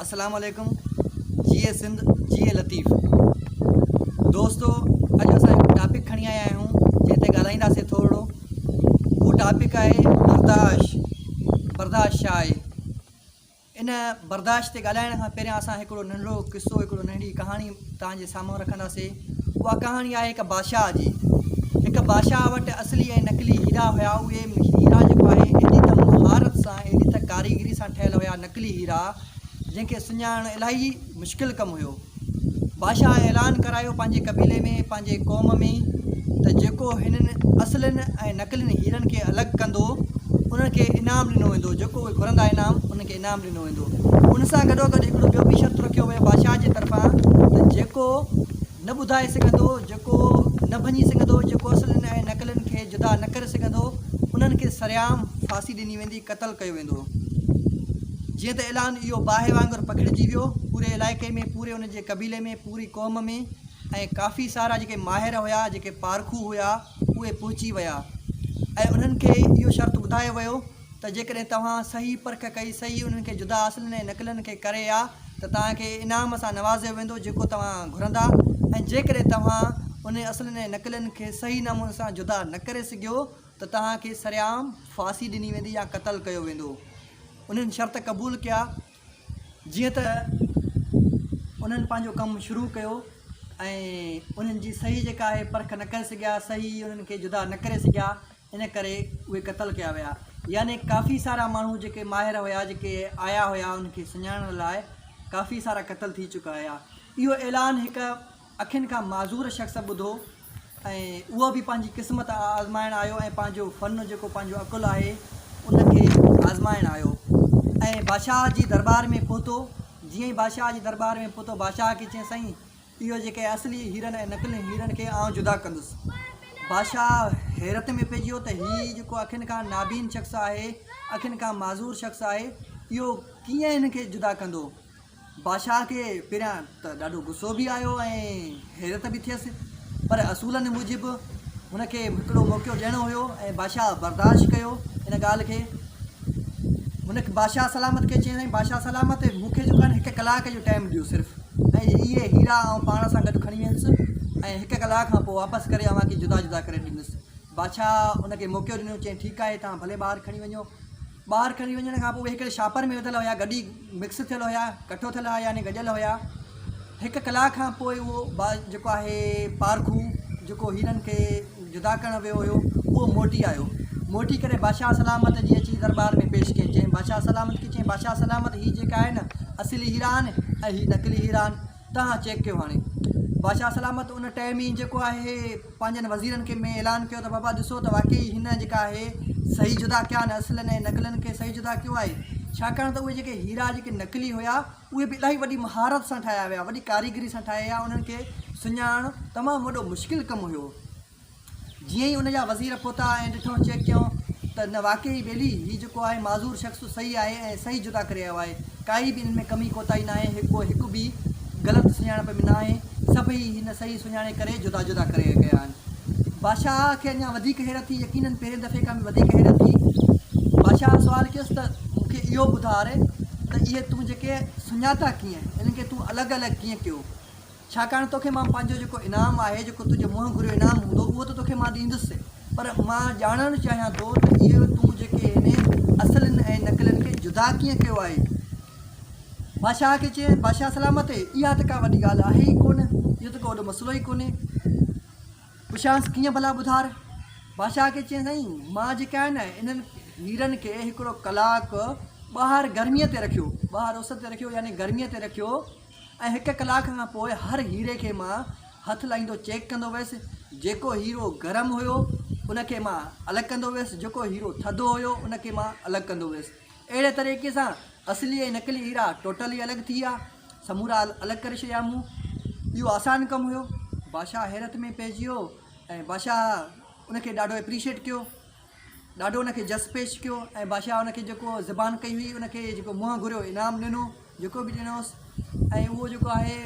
अस्सलाम वालेकुम। जी सिंध जी लतीफ़ दोस्तों, अॼु असां हिकु टॉपिक खणी आया आहियूं जंहिं ते ॻाल्हाईंदासीं थोरो। उहो टॉपिक आहे बर्दाश्त छा आहे। इन बर्दाश्त ते ॻाल्हाइण खां पहिरियां असां हिकिड़ो नंढिड़ो किस्सो, हिकिड़ो नंढड़ी कहाणी तव्हांजे साम्हूं रखंदासीं। उहा कहाणी आहे हिकु बादशाह जी। हिकु बादशाह वटि असली ऐं नकली हीरा हुया। उहे हीरा जेको आहे एॾी त महारत सां, एॾी त कारीगरी सां ठहियलु हुया, नकली हीरा जंहिंखे सुञाणणु इलाही मुश्किल कमु हुयो। बादशाह ऐलान करायो पंहिंजे कबीले में, पंहिंजे क़ौम में, त जेको हिननि असलनि ऐं नकलियुनि हीरनि खे अलॻि कंदो उन्हनि खे इनाम ॾिनो वेंदो। जेको उहे घुरंदा इनाम, उनखे इनाम ॾिनो वेंदो। उन सां गॾोगॾु हिकिड़ो ॿियो बि शर्त रखियो वियो बादशाह जे तरफ़ां त जेको न ॿुधाए सघंदो, जेको न भञी सघंदो, जेको असलनि ऐं नकलियुनि खे जुदा न करे सघंदो, उन्हनि खे सरियाम फांसी ॾिनी वेंदी, क़तलु कयो वेंदो। जीअं त ऐलान इहो बाहि वांगुरु पखिड़िजी वियो पूरे इलाइक़े में, पूरे उन जे कबीले में, पूरी क़ौम में। ऐं काफ़ी सारा जेके माहिर हुया, जेके पारखू हुया, उहे पहुची विया ऐं उन्हनि खे इहो शर्त ॿुधायो वियो त जेकॾहिं तव्हां सही परख कई, सही उन्हनि खे जुदा असलनि ऐं नकलनि खे करे आहे, त तव्हांखे इनाम सां नवाज़ियो वेंदो जेको तव्हां घुरंदा। ऐं जेकॾहिं तव्हां उन असलनि ऐं नकलनि खे सही नमूने सां जुदा न करे सघियो त तव्हांखे सरियाम फांसी ॾिनी वेंदी या क़तलु कयो वेंदो। उन्हनि शर्त क़बूलु कया। जीअं त उन्हनि पंहिंजो कमु शुरू कयो ऐं उन्हनि जी सही जेका आहे परख न करे सघिया, सही उन्हनि खे जुदा न करे सघिया, इन करे उहे क़तलु कया विया। यानी काफ़ी सारा माण्हू जेके माहिर हुया, जेके आया हुया उनखे सुञाणण लाइ, काफ़ी सारा क़तलु थी चुका हुया। इहो ऐलान हिकु अखियुनि खां माज़ूर शख़्स ॿुधो ऐं उहो बि पंहिंजी क़िस्मत आज़माइण आयो ऐं पंहिंजो फ़न जेको पंहिंजो अकुलु आहे उनखे आज़माइण आयो ऐं बादशाह जी दरबार में पहुतो। जीअं ई बादशाह जी दरबार में पहुतो, बादशाह खे चई, साईं इहो जेके असली हीरनि ऐं नकली हीरनि खे आउं जुदा कंदुसि। बादशाह हैरत में पइजी वियो त हीउ जेको अखियुनि खां नाबीन शख़्स आहे, अखियुनि खां माज़ूर शख़्स आहे, इहो कीअं हिन खे जुदा कंदो। बादशाह खे पहिरियां त ॾाढो गुस्सो बि आयो ऐं हैरत बि थियसि, पर असूलनि मूजिबि हुनखे हिकिड़ो मौक़ो ॾियणो हुयो ऐं बादशाह बर्दाश्त कयो इन ॻाल्हि खे। हुनखे बादशाह सलामत खे चई, बादशाह सलामत मूंखे जेको आहे 1 कलाक जो टाइम ॾियो सिर्फ़ु, ऐं इहे हीरा ऐं पाण सां गॾु खणी वेंदुसि ऐं 1 कलाक खां पोइ वापसि करे अव्हांखे जुदा जुदा करे ॾींदुसि। बादशाह हुनखे मौक़ो ॾिनो, चई ठीकु आहे, तव्हां भले ॿाहिरि खणी वञो। ॿाहिरि खणी वञण खां पोइ उहे हिकिड़े छापर में विधल हुया, गॾी मिक्स थियल हुया, कठो थियल हुया, यानी गॾियल हुया। 1 कलाक खां पोइ उहो जेको आहे पारखू जेको हीरनि खे जुदा करणु वियो हुयो, उहो मोटी आयो। मोटी करे बादशाह सलामत जी अची दरबार में पेश कयईं। चई बादशाह सलामत खे, चई बादशाह सलामत, हीअ जेका आहे न असली हीरा आहिनि ऐं हीअ नकली हीरा आहिनि, तव्हां चेक कयो। हाणे बादशाह सलामत उन टाइम ई जेको आहे पंहिंजनि वज़ीरनि खे में ऐलान कयो त बाबा ॾिसो त वाक़ई हिन जेका आहे सही जुदा कया आहिनि, असलनि ऐं नकलनि खे सही जुदा कयो आहे। छाकाणि त उहे जेके हीरा जेके नकली हुया उहे बि इलाही वॾी महारत सां ठाहिया विया, वॾी कारीगरी सां ठाहिया, उन्हनि खे सुञाणणु तमामु वॾो मुश्किल कमु हुयो। जीअं ई उन जा वज़ीर पहुता ऐं ॾिठो, चेक कयूं त न वाक़ई ॿेली हीउ जेको आहे माज़ूर शख़्स सही आहे ऐं सही जुदा करे आयो आहे, काई बि हिन में कमी कोताही न आहे, हिकु बि ग़लति सुञाणप में न आहे, सभई हिन सही सुञाणे करे जुदा जुदा करे कया आहिनि। बादशाह खे अञा वधीक हैरत थी, यकीननि पहिरें दफ़े खां बि वधीक हैरत थी। बादशाह सुवालु कयुसि त मूंखे इहो ॿुधारे त इहे तूं जेके सुञाता कीअं, इन्हनि खे तूं अलॻि अलॻि कीअं कयो। छाकाणि तोखे मां पंहिंजो जेको इनाम आहे, जेको तुंहिंजे मुंहुं घुरियो इनाम हूंदो, उहो त तोखे मां ॾींदुसि, पर मां ॼाणणु चाहियां थो त इहो तूं जेके हिन असलनि ऐं नकलनि खे जुदा कीअं कयो आहे। बादशाह खे चई, बादशाह सलामत, इहा त का वॾी ॻाल्हि आहे ई कोन, इहो त को वॾो मसइलो ई कोन्हे, पुछांसि कीअं भला ॿुधार। बादशाह खे चई, साईं मां जेका आहे न इन्हनि हीरनि खे हिकिड़ो कलाक ॿाहिरि गर्मीअ ते रखियो, ॿाहिरि उस ते रखियो, यानी गर्मीअ ते रखियो, ऐं 1 कलाक खां पोइ हर हीरे खे मां हथु लाहींदो चेक कंदो वियुसि। जेको हीरो गरम हुयो उनखे मां अलॻि कंदो वियुसि, जेको हीरो थधो हुयो उनखे मां अलॻि कंदो वियुसि। अहिड़े तरीक़े सां असली ऐं नकली हीरा टोटली अलॻि थी विया, समूरा अलॻि करे छॾिया मूं। इहो आसानु कमु हुयो। बादशाह हैरत में पइजी वियो ऐं बादशाह उनखे ॾाढो एप्रीशिएट कयो, ॾाढो उनखे जस पेश कयो ऐं बादशाह उनखे जेको ज़बान कई हुई उनखे जेको मुंहुं घुरियो इनाम ॾिनो, जेको बि ॾिनोसि। ऐं उहो जेको आहे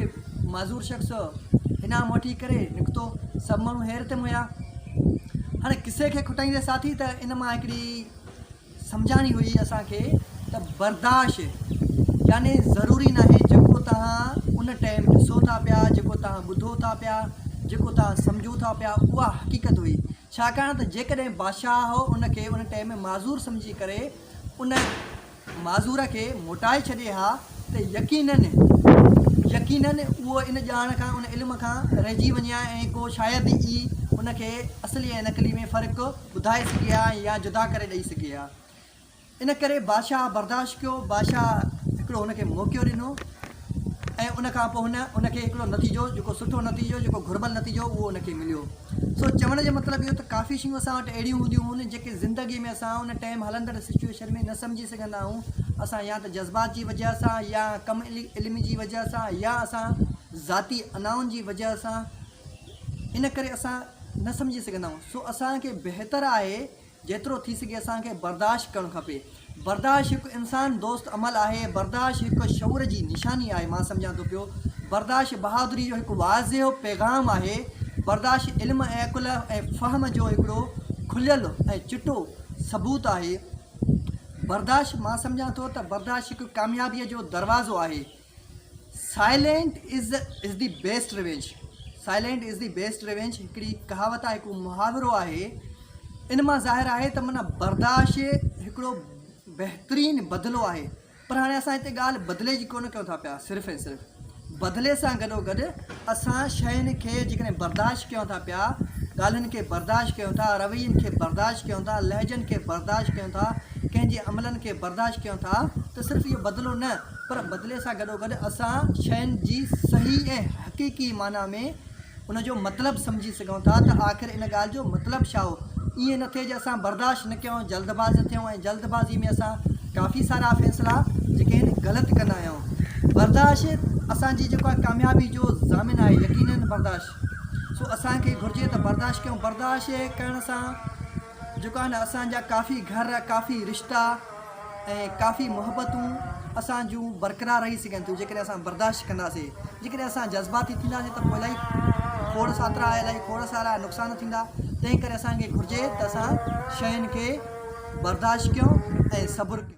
माज़ूर शख़्स इनाम वठी करे निकितो। सभु माण्हू हैरत में हुया। हाणे किसे खे खुटाईंदे साथी त इन मां हिकिड़ी सम्झाणी हुई असांखे त बर्दाश्त यानी ज़रूरी न आहे जेको तव्हां उन टाइम ॾिसो था पिया, जेको तव्हां ॿुधो था पिया, जेको तव्हां सम्झो था पिया, उहा हक़ीक़त हुई। छाकाणि त जेकॾहिं बादशाह हो उनखे उन टाइम में माज़ूर सम्झी करे उन माज़ूर खे मोटाए छॾे हा त यकीनन उहो इन ॼाण खां उन इल्म खां रहिजी वञे हा ऐं को शायदि ई उनखे असली ऐं नकली में फ़र्क़ु ॿुधाए सघे हा या जुदा करे ॾेई सघे हा। इन करे बादशाह बर्दाश्त कयो। बादशाह हिकिड़ो हुनखे मौक़ो ॾिनो ऐं उन खां पोइ उनखे हिकिड़ो नतीजो, जेको सुठो नतीजो, जेको घुर्बल नतीजो, उहो उनखे मिलियो। सो चवण जो मतिलबु इहो त काफ़ी शयूं असां वटि अहिड़ियूं हूंदियूं आहिनि जेके ज़िंदगी में असां उन टाइम हलंदड़ सिचुएशन में न सम्झी सघंदा आहियूं। असां या त जज़्बात जी वजह सां, या कम इल्म जी वजह सां, या असां ज़ाती अनाउनि जी वजह सां, इन करे असां न सम्झी सघंदा आहियूं। सो असांखे बहितर आहे जेतिरो थी सघे असांखे बर्दाश्त करणु खपे। बर्दाश्त हिकु इंसान दोस्त अमल आहे। बर्दाश्त हिकु शऊर जी निशानी आहे। मां सम्झां थो पियो बर्दाश्त बहादुरी जो हिकु वाज़िह पैगाम आहे। बर्दाश्त इल्म ऐं अकुल ऐं फ़हम जो हिकिड़ो खुलियल ऐं चिटो सबूत आहे। बर्दाश्त मां सम्झां थो त बर्दाश्त हिकु कामयाबीअ जो दरवाज़ो आहे। Silent is the best revenge. Silent is the best revenge हिकिड़ी कहावत आहे, हिकु मुहावरो आहे। इन मां ज़ाहिर आहे त माना बर्दाश्त हिकिड़ो बहितरीनु बदिलो आहे। पर हाणे असां हिते ॻाल्हि बदिले जी कोन कयूं था पिया, सिर्फ़ु ऐं सिर्फ़ु बदिले सां गॾोगॾु असां शयुनि खे जेकॾहिं बर्दाश्त कयूं था पिया, ॻाल्हियुनि खे बर्दाश्त कयूं था, रवैयनि खे बर्दाश्त कयूं था, लहजनि खे बर्दाश्त कयूं था, कंहिंजे अमलनि खे बर्दाश्त कयूं था, त सिर्फ़ु इहो बदिलो न, पर बदिले सां गॾोगॾु असां शयुनि जी सही ऐं हक़ीक़ी माना में उनजो मतिलबु सम्झी सघूं था त आख़िर इन ॻाल्हि जो मतिलबु छा हो। ईअं न थिए जे असां बर्दाश्त न कयूं, जल्दबाज़ थियूं ऐं जल्दबाज़ी में असां काफ़ी सारा फ़ैसिला जेके आहिनि ग़लति कंदा आहियूं। बर्दाश्त असांजी जेको आहे कामयाबी जो ज़ामिन आहे, यकीनन बर्दाश्त। सो असांखे घुरिजे त बर्दाश्त कयूं। बर्दाश्त करण सां जेको आहे न असांजा काफ़ी घर, काफ़ी रिश्ता ऐं काफ़ी मुहबतूं असां जूं बरक़रार रही सघनि थियूं जेकॾहिं असां बर्दाश्त कंदासीं। जेकॾहिं असां जज़्बाती थींदासीं त पोइ इलाही खोड़ सातरा, इलाही खोड़ सारा नुक़सान थींदा। तंहिं करे असांखे घुरिजे त असां शयुनि खे बर्दाश्त कयूं ऐं सब्र कयूं।